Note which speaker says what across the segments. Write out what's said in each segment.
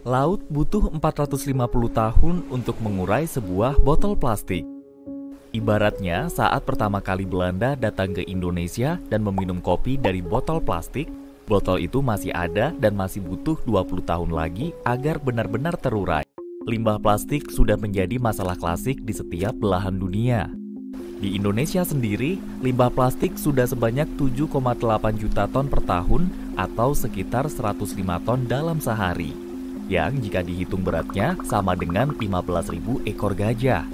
Speaker 1: Laut butuh 450 tahun untuk mengurai sebuah botol plastik. Ibaratnya saat pertama kali Belanda datang ke Indonesia dan meminum kopi dari botol plastik, botol itu masih ada dan masih butuh 20 tahun lagi agar benar-benar terurai. Limbah plastik sudah menjadi masalah klasik di setiap belahan dunia. Di Indonesia sendiri, limbah plastik sudah sebanyak 7,8 juta ton per tahun atau sekitar 105 ton dalam sehari. Yang jika dihitung beratnya sama dengan 15.000 ekor gajah.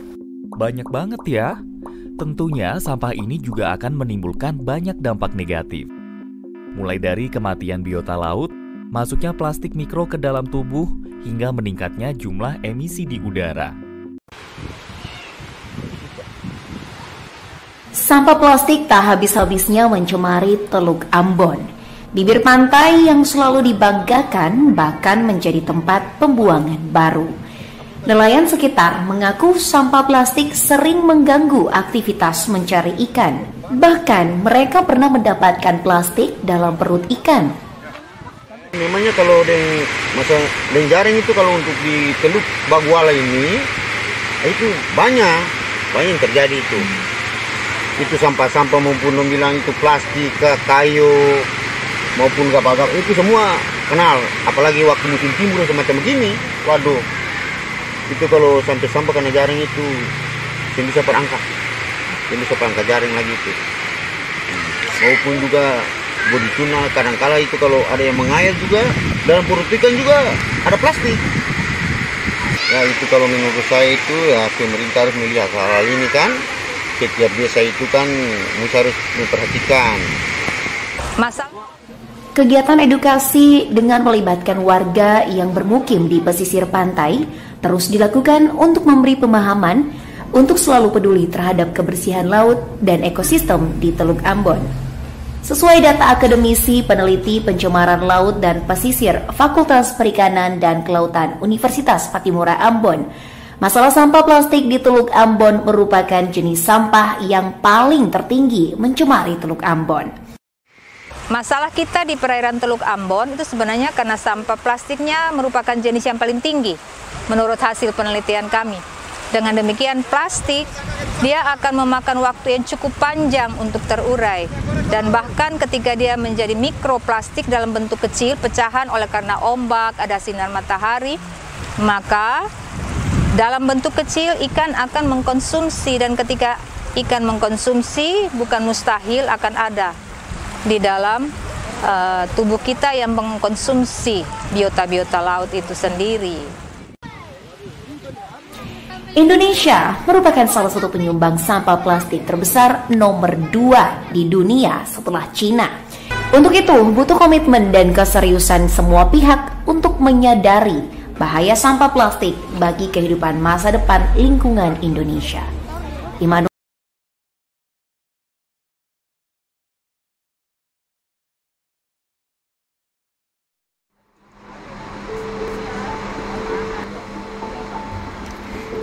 Speaker 1: Banyak banget ya. Tentunya sampah ini juga akan menimbulkan banyak dampak negatif. Mulai dari kematian biota laut, masuknya plastik mikro ke dalam tubuh, hingga meningkatnya jumlah emisi di udara.
Speaker 2: Sampah plastik tak habis-habisnya mencemari Teluk Ambon. Bibir pantai yang selalu dibanggakan bahkan menjadi tempat pembuangan baru. Nelayan sekitar mengaku sampah plastik sering mengganggu aktivitas mencari ikan. Bahkan mereka pernah mendapatkan plastik dalam perut ikan.
Speaker 3: Memangnya kalau dengan jaring itu kalau untuk di Teluk Baguala ini itu banyak yang terjadi itu. Itu sampah-sampah maupun bilang itu plastik, kayu maupun gabak itu semua kenal, apalagi waktu musim timbul semacam begini, waduh, itu kalau sampai sampah kena jaring itu, bisa perangkat jaring lagi itu, maupun juga bodi tuna, kadang-kala itu kalau ada yang mengair juga, dalam perut ikan juga ada plastik. Ya itu kalau menurut saya itu ya pemerintah harus melihat hal ini kan, setiap desa itu kan harus memperhatikan.
Speaker 2: Kegiatan edukasi dengan melibatkan warga yang bermukim di pesisir pantai terus dilakukan untuk memberi pemahaman untuk selalu peduli terhadap kebersihan laut dan ekosistem di Teluk Ambon. Sesuai data akademisi peneliti pencemaran laut dan pesisir Fakultas Perikanan dan Kelautan Universitas Patimura Ambon, masalah sampah plastik di Teluk Ambon merupakan jenis sampah yang paling tertinggi mencemari Teluk Ambon.
Speaker 4: Masalah kita di perairan Teluk Ambon itu sebenarnya karena sampah plastiknya merupakan jenis yang paling tinggi menurut hasil penelitian kami. Dengan demikian plastik dia akan memakan waktu yang cukup panjang untuk terurai dan bahkan ketika dia menjadi mikroplastik dalam bentuk kecil pecahan oleh karena ombak, ada sinar matahari, maka dalam bentuk kecil ikan akan mengkonsumsi dan ketika ikan mengkonsumsi bukan mustahil akan ada di dalam tubuh kita yang mengkonsumsi biota-biota laut itu sendiri.
Speaker 2: Indonesia merupakan salah satu penyumbang sampah plastik terbesar nomor 2 di dunia setelah Cina. Untuk itu butuh komitmen dan keseriusan semua pihak untuk menyadari bahaya sampah plastik bagi kehidupan masa depan lingkungan Indonesia.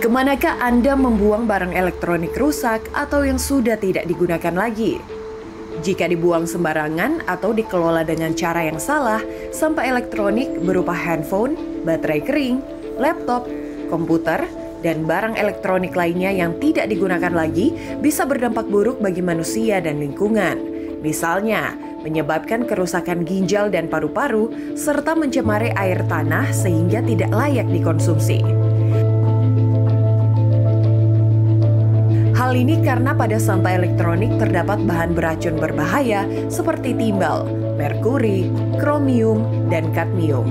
Speaker 5: Kemanakah Anda membuang barang elektronik rusak atau yang sudah tidak digunakan lagi? Jika dibuang sembarangan atau dikelola dengan cara yang salah, sampah elektronik berupa handphone, baterai kering, laptop, komputer, dan barang elektronik lainnya yang tidak digunakan lagi bisa berdampak buruk bagi manusia dan lingkungan. Misalnya, menyebabkan kerusakan ginjal dan paru-paru, serta mencemari air tanah sehingga tidak layak dikonsumsi. Hal ini karena pada sampah elektronik terdapat bahan beracun berbahaya seperti timbal, merkuri, kromium, dan kadmium.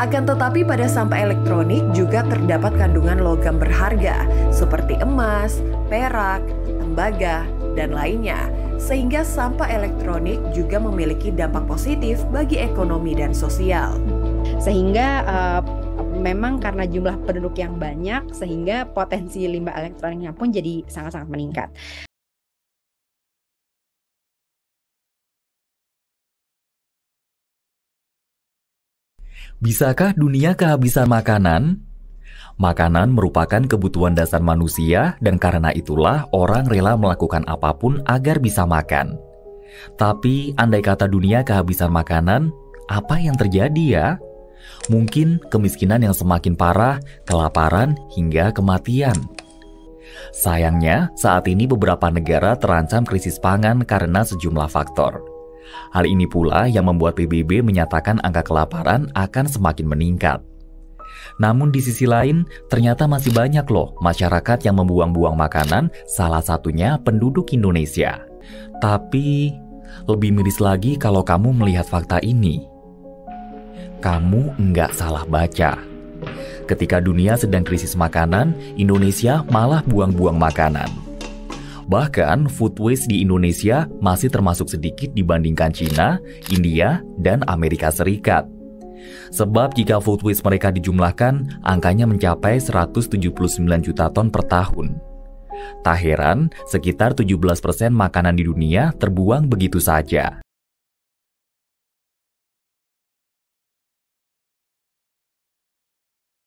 Speaker 5: Akan tetapi pada sampah elektronik juga terdapat kandungan logam berharga seperti emas, perak, tembaga, dan lainnya, sehingga sampah elektronik juga memiliki dampak positif bagi ekonomi dan sosial.
Speaker 6: Sehingga memang karena jumlah penduduk yang banyak, sehingga potensi limbah elektroniknya pun jadi sangat-sangat meningkat.
Speaker 1: Bisakah dunia kehabisan makanan? Makanan merupakan kebutuhan dasar manusia dan karena itulah orang rela melakukan apapun agar bisa makan. Tapi andai kata dunia kehabisan makanan, apa yang terjadi ya? Mungkin kemiskinan yang semakin parah, kelaparan, hingga kematian. Sayangnya, saat ini beberapa negara terancam krisis pangan karena sejumlah faktor. Hal ini pula yang membuat PBB menyatakan angka kelaparan akan semakin meningkat. Namun di sisi lain, ternyata masih banyak loh masyarakat yang membuang-buang makanan, salah satunya penduduk Indonesia. Tapi, lebih miris lagi kalau kamu melihat fakta ini. Kamu nggak salah baca. Ketika dunia sedang krisis makanan, Indonesia malah buang-buang makanan. Bahkan, food waste di Indonesia masih termasuk sedikit dibandingkan China, India, dan Amerika Serikat. Sebab jika food waste mereka dijumlahkan, angkanya mencapai 179 juta ton per tahun. Tak heran, sekitar 17% makanan di dunia terbuang begitu saja.